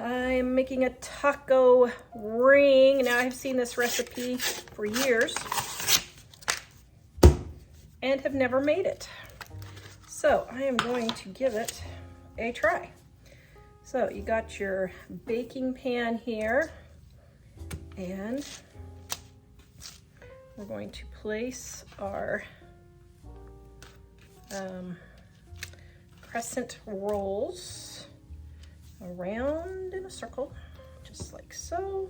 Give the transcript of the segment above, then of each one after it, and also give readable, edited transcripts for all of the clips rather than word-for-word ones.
I'm making a taco ring. Now I've seen this recipe for years and have never made it. So I am going to give it a try. So you got your baking pan here, and we're going to place our crescent rolls around in a circle, just like so.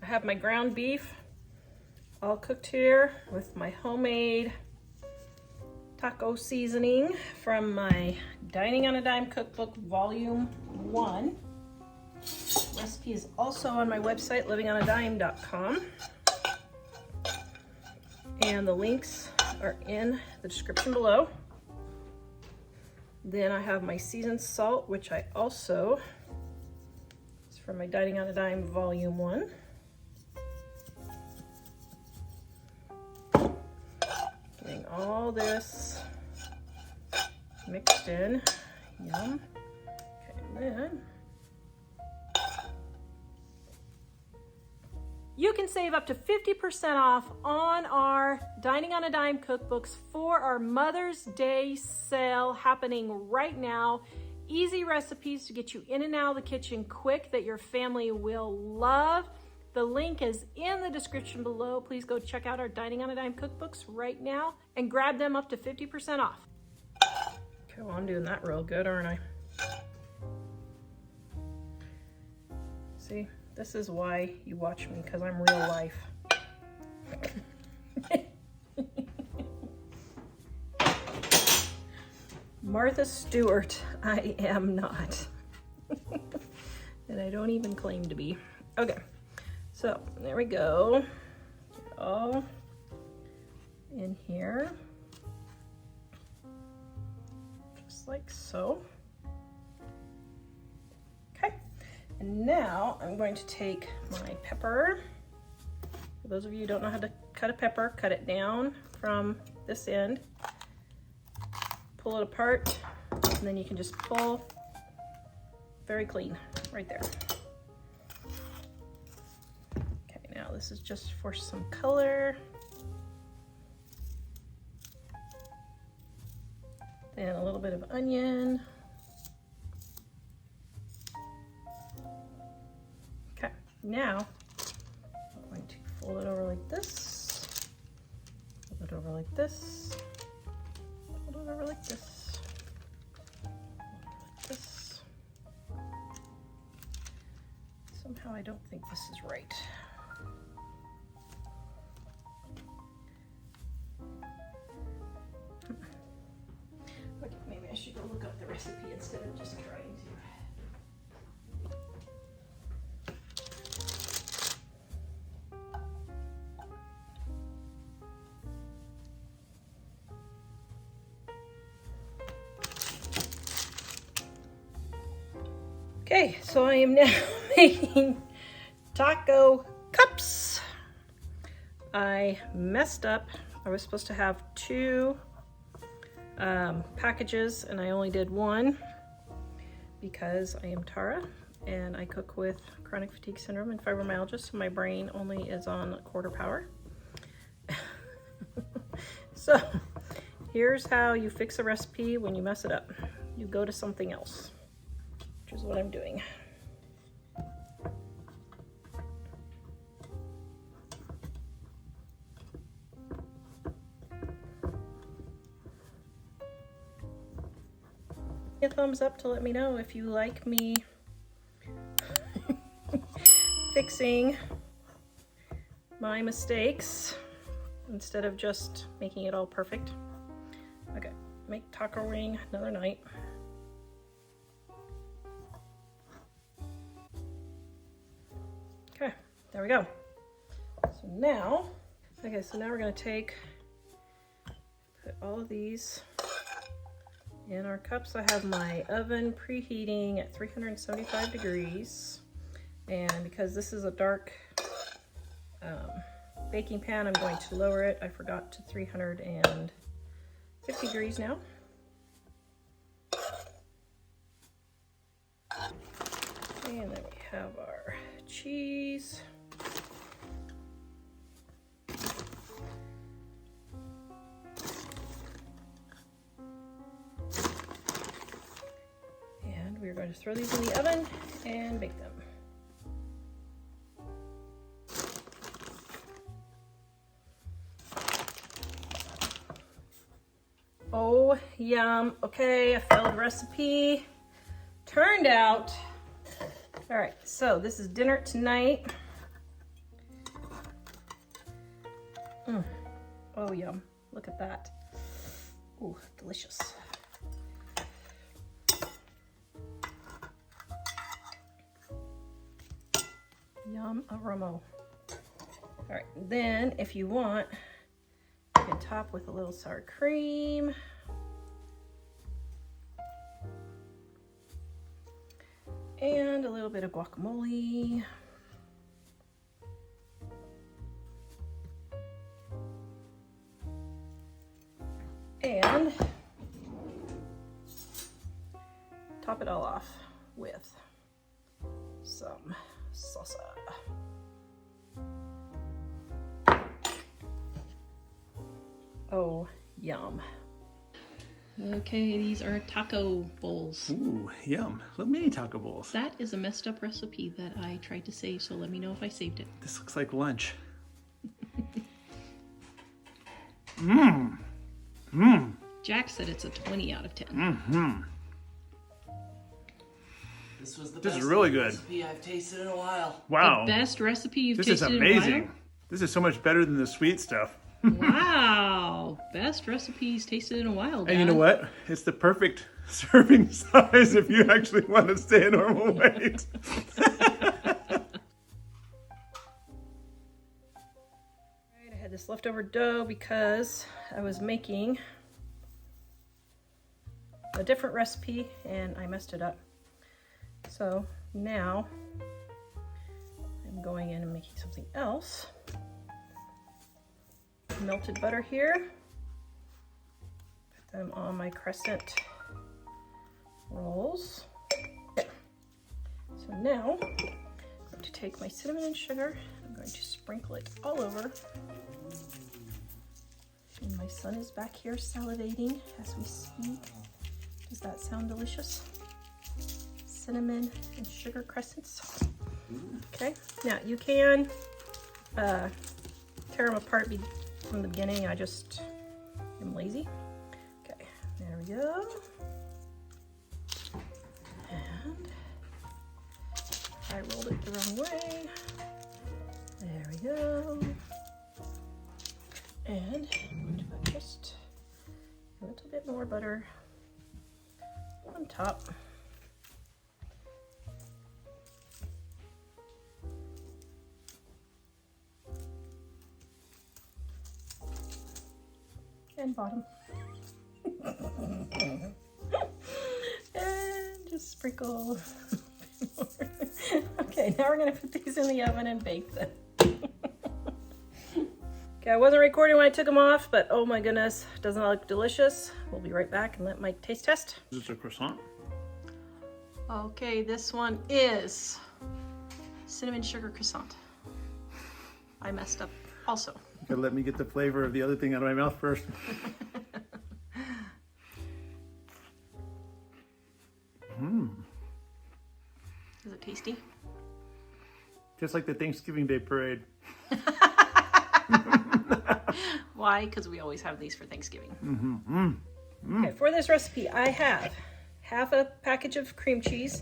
I have my ground beef all cooked here with my homemade taco seasoning from my Dining on a Dime Cookbook Volume 1. Recipe is also on my website, livingonadime.com. And the links are in the description below. Then I have my seasoned salt, which I also, it's from my Dining on a Dime Volume 1. Getting all this mixed in. Yum. Okay, and then you can save up to 50% off on our Dining on a Dime cookbooks for our Mother's Day sale happening right now. Easy recipes to get you in and out of the kitchen quick that your family will love. The link is in the description below. Please go check out our Dining on a Dime cookbooks right now and grab them up to 50% off. Okay, well, I'm doing that real good, aren't I? See? This is why you watch me, because I'm real life. Martha Stewart, I am not. And I don't even claim to be. Okay, so there we go. Get it all in here. Just like so. And now I'm going to take my pepper. For those of you who don't know how to cut a pepper, cut it down from this end, pull it apart, and then you can just pull very clean right there. Okay, now this is just for some color. Then a little bit of onion. Now, I'm going to fold it over like this, fold it over like this, fold it over like this, fold it like this. Somehow I don't think this is right. Okay, maybe I should go look up the recipe instead of just trying to. Okay, so I am now making taco cups. I messed up. I was supposed to have 2 packages and I only did 1 because I am Tara and I cook with chronic fatigue syndrome and fibromyalgia, so my brain only is on quarter power. So here's how you fix a recipe when you mess it up. You go to something else, which is what I'm doing. A thumbs up to let me know if you like me fixing my mistakes instead of just making it all perfect. Okay, make taco ring another night. Okay, there we go. So now, okay, so now we're gonna put all of these in our cups. I have my oven preheating at 375 degrees. And because this is a dark baking pan, I'm going to lower it. I forgot to 350 degrees now. And then we have our cheese. And we're going to throw these in the oven and bake them. Oh, yum. Okay, a failed recipe. Turned out. All right, so this is dinner tonight. Oh, yum. Look at that. Ooh, delicious. Yum aroma. All right, then if you want, you can top with a little sour cream. And a little bit of guacamole. And top it all off with some salsa. Oh, yum. Okay, these are taco bowls. Ooh, yum. Little mini taco bowls. That is a messed up recipe that I tried to save, so let me know if I saved it. This looks like lunch. Mmm. Mmm. Jack said it's a 20 out of 10. Mm-hmm. This was the This best is really good. recipe I've tasted in a while. Wow. The best recipe you've This is tasted in a while? amazing. This is so much better than the sweet stuff. Wow. Best recipes tasted in a while, Dad. And you know what? It's the perfect serving size if you actually want to stay a normal weight. I had this leftover dough because I was making a different recipe and I messed it up. So now I'm going in and making something else. Melted butter here. Put them on my Crescent Rolls. So now I'm going to take my cinnamon and sugar. I'm going to sprinkle it all over. And my son is back here salivating as we speak. Does that sound delicious? Cinnamon and sugar crescents. Okay, now you can tear them apart from the beginning. I just am lazy. Okay, there we go. And I rolled it the wrong way. There we go. And I'm going to put just a little bit more butter on top. And bottom. And just sprinkle. Okay, now we're gonna put these in the oven and bake them. Okay, I wasn't recording when I took them off, but oh my goodness, doesn't that look delicious? We'll be right back and let Mike taste test. Is this a croissant? Okay, this one is cinnamon sugar croissant. I messed up also. You gotta let me get the flavor of the other thing out of my mouth first. Is it tasty? Just like the Thanksgiving Day parade. Why? Because we always have these for Thanksgiving. Okay, for this recipe, I have half a package of cream cheese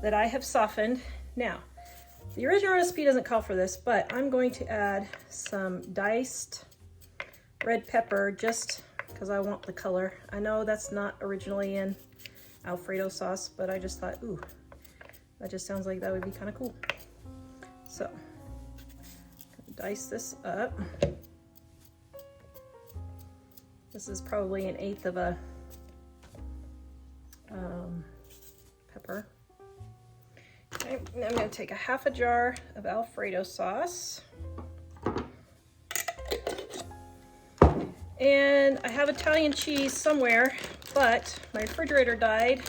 that I have softened. Now, the original recipe doesn't call for this, but I'm going to add some diced red pepper just because I want the color. I know that's not originally in Alfredo sauce, but I just thought, ooh, that just sounds like that would be kind of cool. So, dice this up. This is probably 1/8 of a pepper. Okay, now I'm going to take a half a jar of Alfredo sauce. And I have Italian cheese somewhere, but my refrigerator died.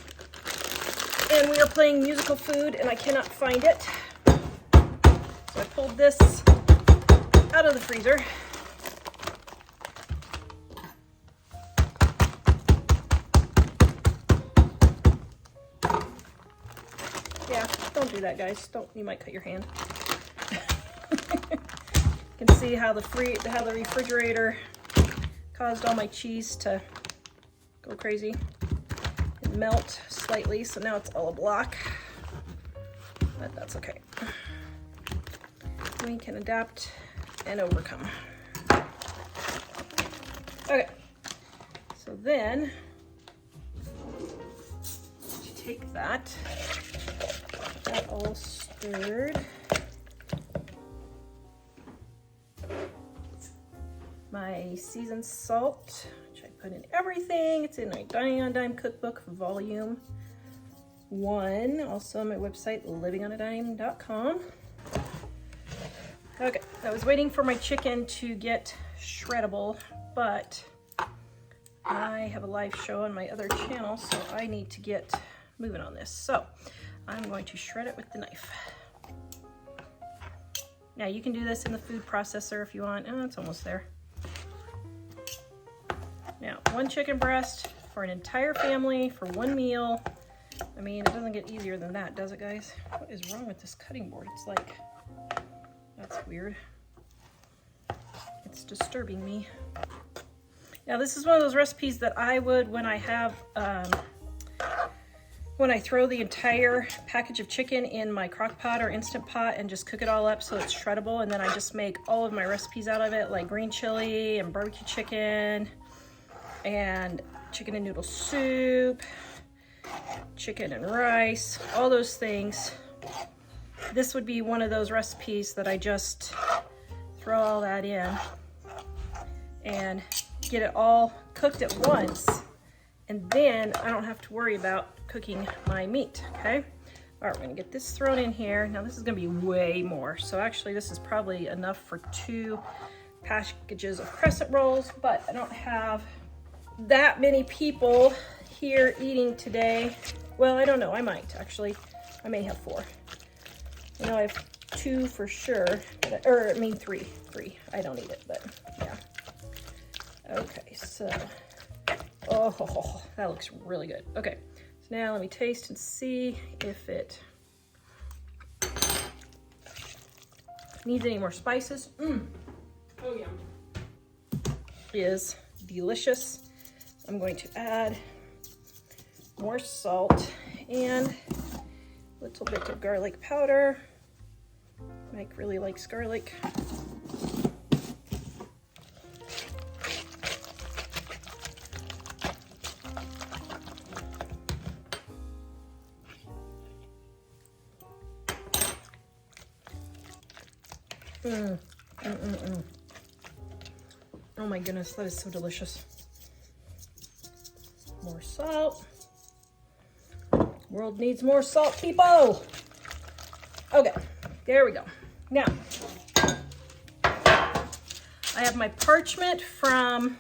And we are playing musical food and I cannot find it. So I pulled this out of the freezer. Yeah, don't do that, guys. Don't, you might cut your hand. You can see how the refrigerator caused all my cheese to go crazy and melt slightly, so now it's all a block, but that's okay. We can adapt and overcome. Okay, so then you take that all stirred. My seasoned salt, which I put in everything. It's in my Dining on a Dime cookbook, volume 1. Also on my website, livingonadime.com. Okay, I was waiting for my chicken to get shreddable, but I have a live show on my other channel, so I need to get moving on this. So I'm going to shred it with the knife. Now you can do this in the food processor if you want. Oh, it's almost there. Now, 1 chicken breast for an entire family for 1 meal. I mean, it doesn't get easier than that, does it, guys? What is wrong with this cutting board? It's like, that's weird. It's disturbing me. Now, this is one of those recipes that I would, when I have, when I throw the entire package of chicken in my crock pot or Instant Pot and just cook it all up so it's shreddable, and then I just make all of my recipes out of it, like green chili and barbecue chicken, and chicken and noodle soup, chicken and rice, all those things. This would be one of those recipes that I just throw all that in and get it all cooked at once. And then I don't have to worry about cooking my meat, okay? All right, we're gonna get this thrown in here. Now this is gonna be way more. So actually this is probably enough for 2 packages of Crescent Rolls, but I don't have that many people here eating today. Well, I don't know, I might actually. I may have 4. I know I have 2 for sure, but, or I mean 3. I don't eat it, but yeah. Okay, so, oh, that looks really good. Okay, so now let me taste and see if it needs any more spices. Oh yeah, it is delicious. I'm going to add more salt and a little bit of garlic powder. Mike really likes garlic. Oh my goodness, that is so delicious. More salt. World needs more salt, people. Okay, there we go. Now, I have my parchment from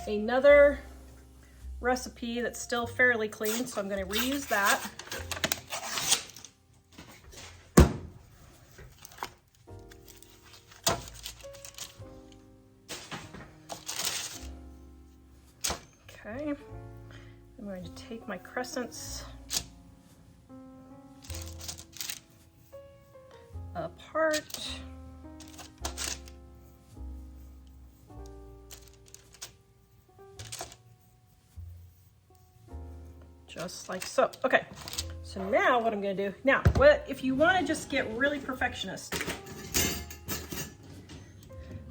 another recipe that's still fairly clean, so I'm going to reuse that. Okay, I'm going to take my crescents apart. Just like so. Okay, so now what I'm going to do, now, what if you want to just get really perfectionist,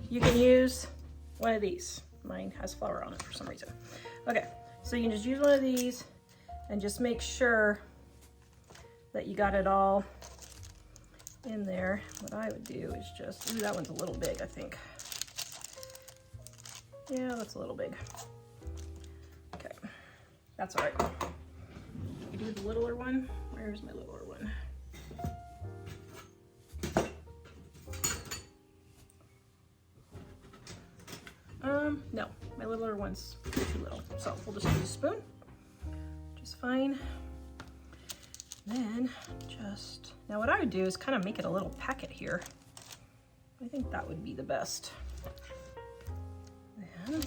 you can use one of these. Mine has flour on it for some reason. Okay, so you can just use one of these and just make sure that you got it all in there. What I would do is just, ooh, that one's a little big, I think. Yeah, that's a little big. Okay, that's all right. You do the littler one. Where's my littler one? No, my littler one's too little. So we'll just use a spoon, just fine. Then now what I would do is kind of make it a little packet here. I think that would be the best. Then,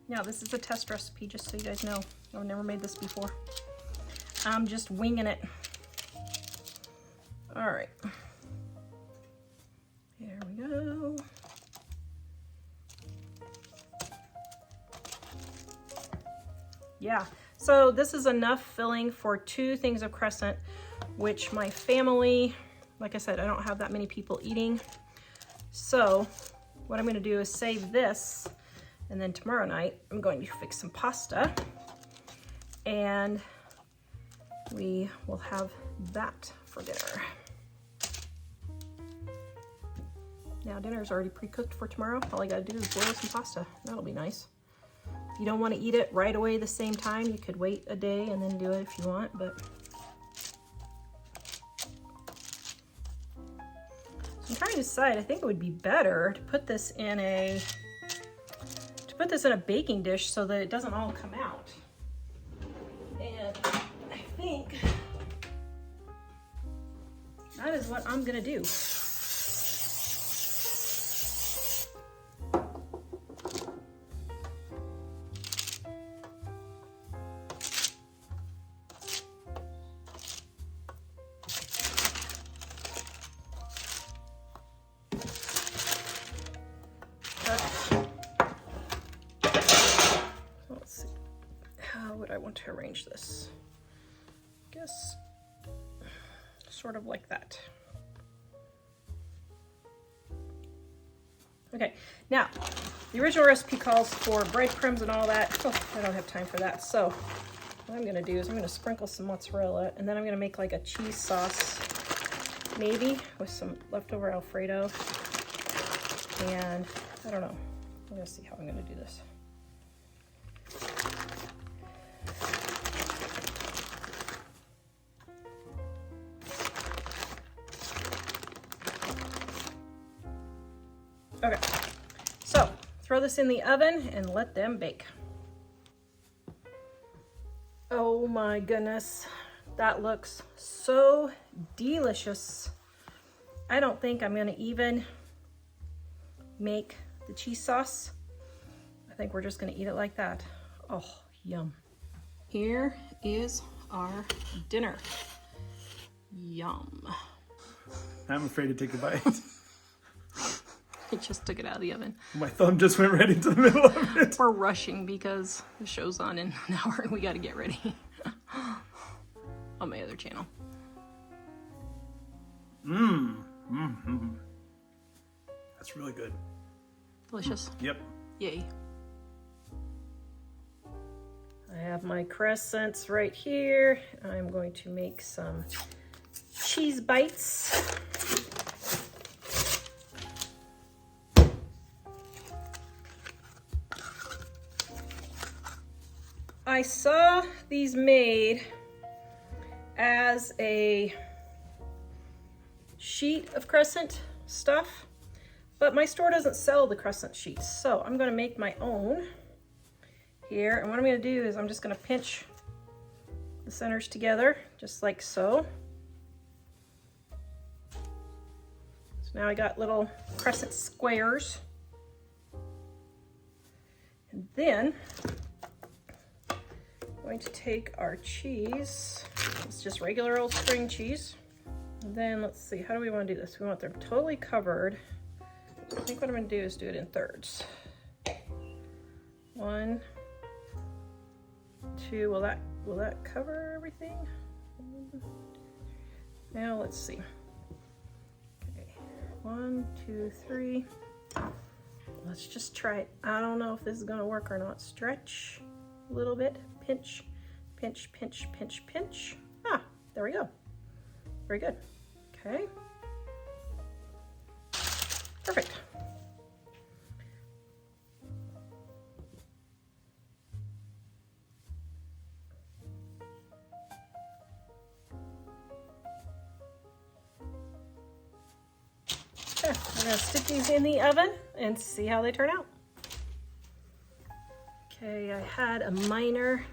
now this is a test recipe, just so you guys know. I've never made this before. I'm just winging it. All right. There we go. Yeah, so this is enough filling for 2 things of crescent, which my family, like I said, I don't have that many people eating. So what I'm gonna do is save this, and then tomorrow night I'm going to fix some pasta, and we will have that for dinner. Now dinner's already pre-cooked for tomorrow. All I gotta do is boil some pasta. That'll be nice. If you don't want to eat it right away the same time, you could wait a day and then do it if you want, but. So I'm trying to decide, I think it would be better to put this in a baking dish so that it doesn't all come out. And I think that is what I'm gonna do. Let's see, how would I want to arrange this? I guess sort of like that. Okay, now the original recipe calls for breadcrumbs and all that. Oh, I don't have time for that. So what I'm gonna do is I'm gonna sprinkle some mozzarella, and then I'm gonna make like a cheese sauce, maybe with some leftover Alfredo. And I don't know, I'm gonna see how I'm gonna do this. Okay, so throw this in the oven and let them bake. Oh my goodness, that looks so delicious. I don't think I'm gonna even make the cheese sauce. I think we're just gonna eat it like that. Oh, yum. Here is our dinner. Yum. I'm afraid to take a bite. I just took it out of the oven. My thumb just went right into the middle of it. We're rushing because the show's on in an hour and we gotta get ready on my other channel. That's really good. Delicious. Yep. Yay. I have my crescents right here. I'm going to make some cheese bites. I saw these made as a sheet of crescent stuff, but my store doesn't sell the crescent sheets, so I'm going to make my own here. And what I'm going to do is I'm just going to pinch the centers together just like so. So now I got little crescent squares, and then going to take our cheese. It's just regular old string cheese. And then let's see, how do we want to do this? We want them totally covered. I think what I'm going to do is do it in thirds. 1, 2. Will that cover everything? Now let's see. Okay, 1, 2, 3. Let's just try it. I don't know if this is going to work or not. Stretch a little bit. Pinch, pinch, pinch, pinch, pinch. Ah, there we go. Very good. Okay. Perfect. gonna stick these in the oven and see how they turn out. Okay, I had a minor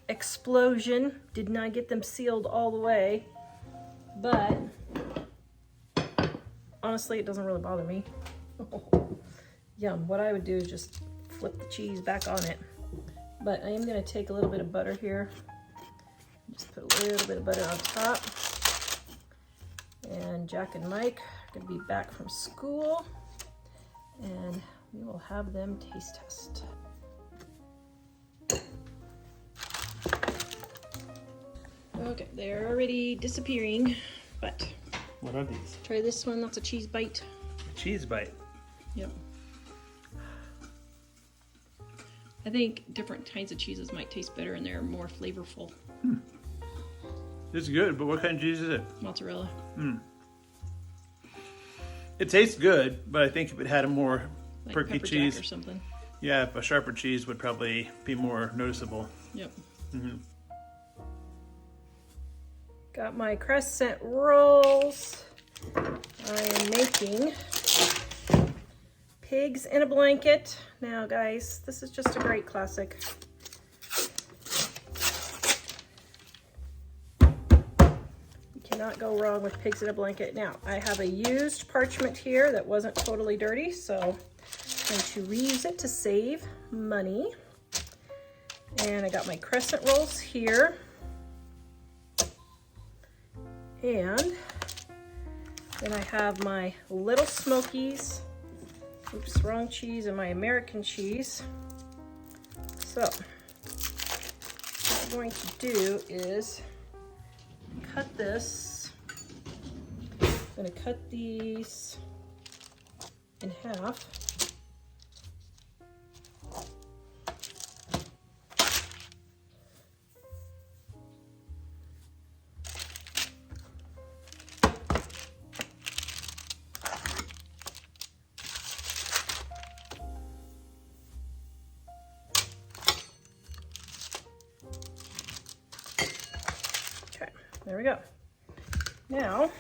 explosion. Did not get them sealed all the way, but honestly, it doesn't really bother me. Yum. What I would do is just flip the cheese back on it. But I am gonna take a little bit of butter here. Just put a little bit of butter on top. And Jack and Mike are gonna be back from school, and we will have them taste test. Okay, they're already disappearing, but What are these? try this one. That's a cheese bite. A cheese bite. Yep. I think different kinds of cheeses might taste better and they're more flavorful. It's good, but what kind of cheese is it? Mozzarella. It tastes good, but I think if it had a more Like perky pepper cheese, jack or something. yeah, a sharper cheese would probably be more noticeable. Yep. Mm-hmm. Got my Crescent Rolls. I am making pigs in a blanket. Now guys, this is just a great classic. You cannot go wrong with pigs in a blanket. Now, I have a used parchment here that wasn't totally dirty, so I'm going to reuse it to save money. And I got my Crescent Rolls here. And then I have my Little Smokies. Oops, wrong cheese, and my American cheese. So, what I'm going to do is cut this. I'm going to cut these in half. There we go. Now,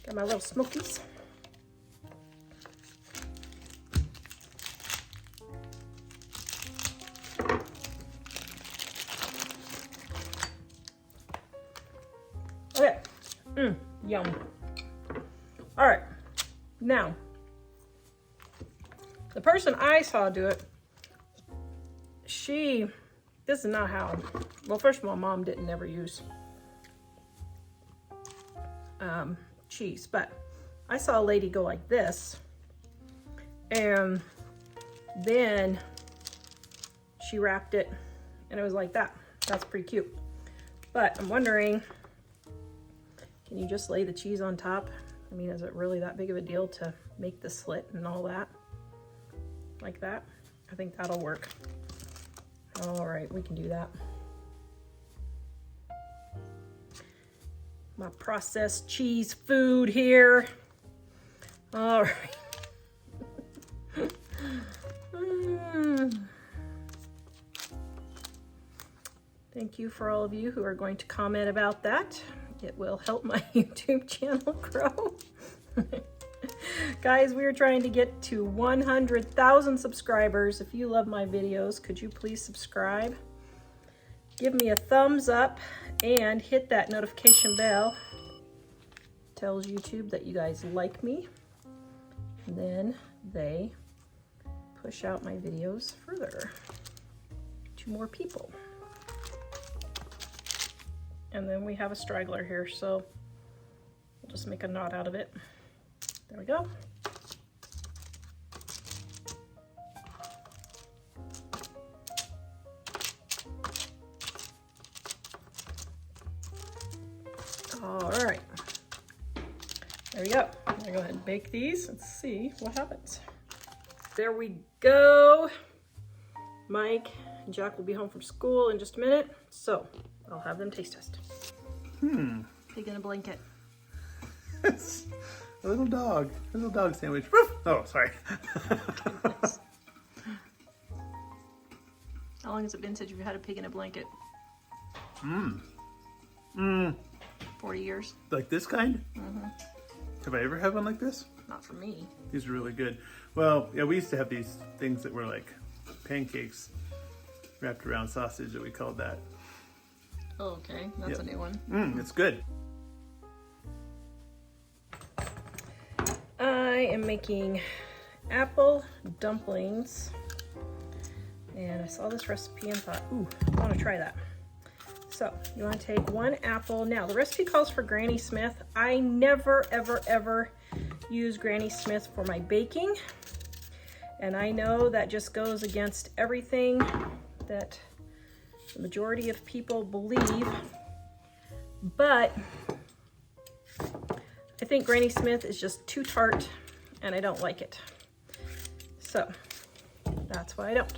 got my Little Smokies. Okay. Yum. All right. Now, the person I saw do it, this is not how, well, first of all, Mom didn't never use cheese, but I saw a lady go like this, and then she wrapped it, and it was like that. That's pretty cute. But I'm wondering, can you just lay the cheese on top? I mean, is it really that big of a deal to make the slit and all that? Like that? I think that'll work. All right, we can do that. My processed cheese food here. All right. Thank you for all of you who are going to comment about that. It will help my YouTube channel grow. Guys, we are trying to get to 100,000 subscribers. If you love my videos, could you please subscribe? Give me a thumbs up and hit that notification bell. Tells YouTube that you guys like me. And then they push out my videos further to more people. And then we have a straggler here, so we'll just make a knot out of it. There we go. All right, there we go. I'm gonna go ahead and bake these and see what happens. There we go. Mike and Jack will be home from school in just a minute, so I'll have them taste test. Pig in a blanket. It's a little dog sandwich. Oh, sorry. How long has it been since you've had a pig in a blanket? 40 years. Like this kind? Have I ever had one like this? not for me. These are really good. Well, yeah, we used to have these things that were like pancakes wrapped around sausage that we called that. Oh, okay, that's a new one. It's good. I am making apple dumplings, and I saw this recipe and thought, ooh, I want to try that. So you want to take 1 apple. Now the recipe calls for Granny Smith. I never, ever, ever use Granny Smith for my baking, and I know that just goes against everything that the majority of people believe, but I think Granny Smith is just too tart and I don't like it. So that's why I don't.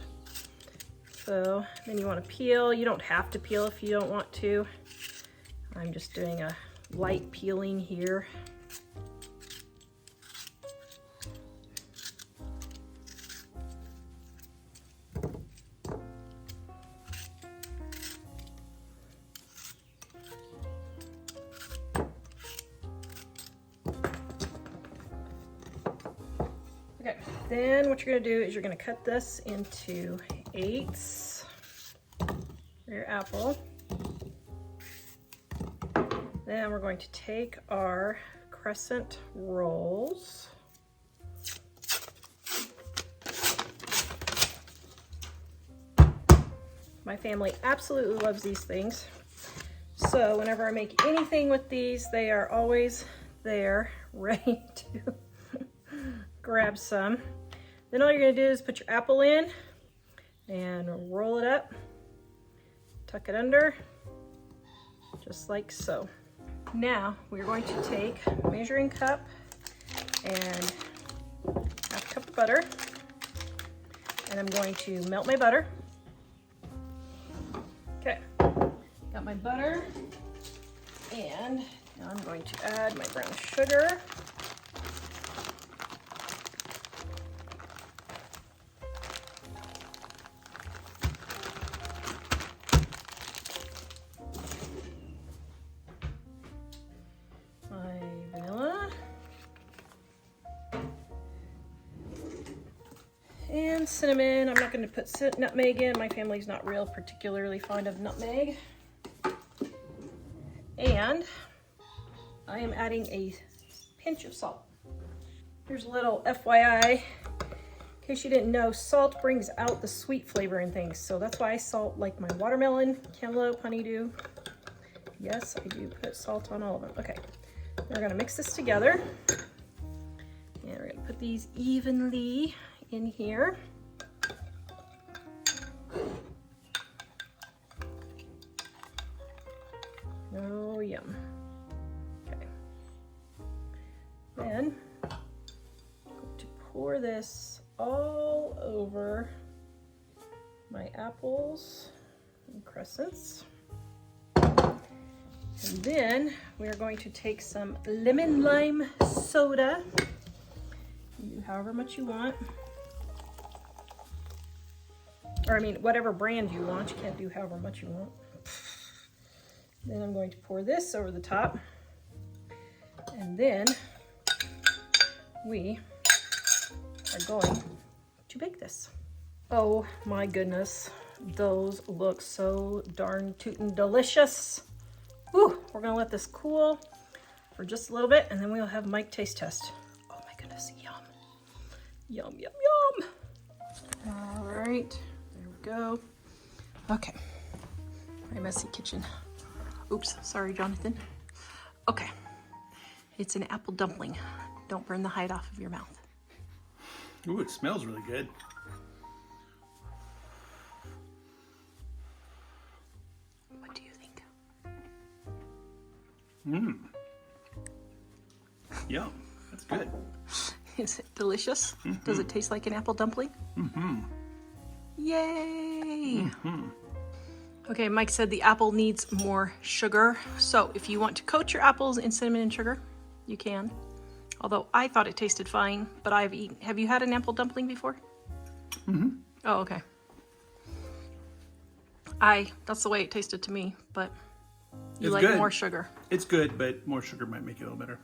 So then you want to peel. You don't have to peel if you don't want to. I'm just doing a light peeling here. Okay, then what you're gonna do is you're gonna cut this into 8s for your apple. Then we're going to take our Crescent Rolls. My family absolutely loves these things. So whenever I make anything with these, they are always there, ready to grab some. Then all you're gonna do is put your apple in and roll it up, tuck it under, just like so. Now we're going to take a measuring cup and 1/2 cup of butter, and I'm going to melt my butter. Okay, got my butter, and now I'm going to add my brown sugar. And cinnamon. I'm not going to put nutmeg in. My family's not real particularly fond of nutmeg. And I am adding a pinch of salt. Here's a little FYI. In case you didn't know, salt brings out the sweet flavor in things. So that's why I salt like my watermelon, cantaloupe, honeydew. Yes, I do put salt on all of them. Okay, we're going to mix this together. And we're going to put these evenly in here. Oh, yum. Okay. Then I'm going to pour this all over my apples and crescents. And then we're going to take some lemon lime soda. You do however much you want. Or I mean, whatever brand you want. You can't do however much you want. Then I'm going to pour this over the top. And then we are going to bake this. Oh my goodness. Those look so darn tootin' delicious. Whew, we're gonna let this cool for just a little bit and then we'll have Mike taste test. Oh my goodness, yum. Yum, yum, yum. All right. Go. Okay. My messy kitchen. Oops, sorry, Jonathan. Okay. It's an apple dumpling. Don't burn the hide off of your mouth. Ooh, it smells really good. What do you think? Yum. That's good. Is it delicious? Does it taste like an apple dumpling? Yay! Okay, Mike said the apple needs more sugar. So if you want to coat your apples in cinnamon and sugar, you can. Although I thought it tasted fine, but have you had an apple dumpling before? Oh, okay. That's the way it tasted to me, but you like good. more sugar. It's good, but more sugar might make it a little better.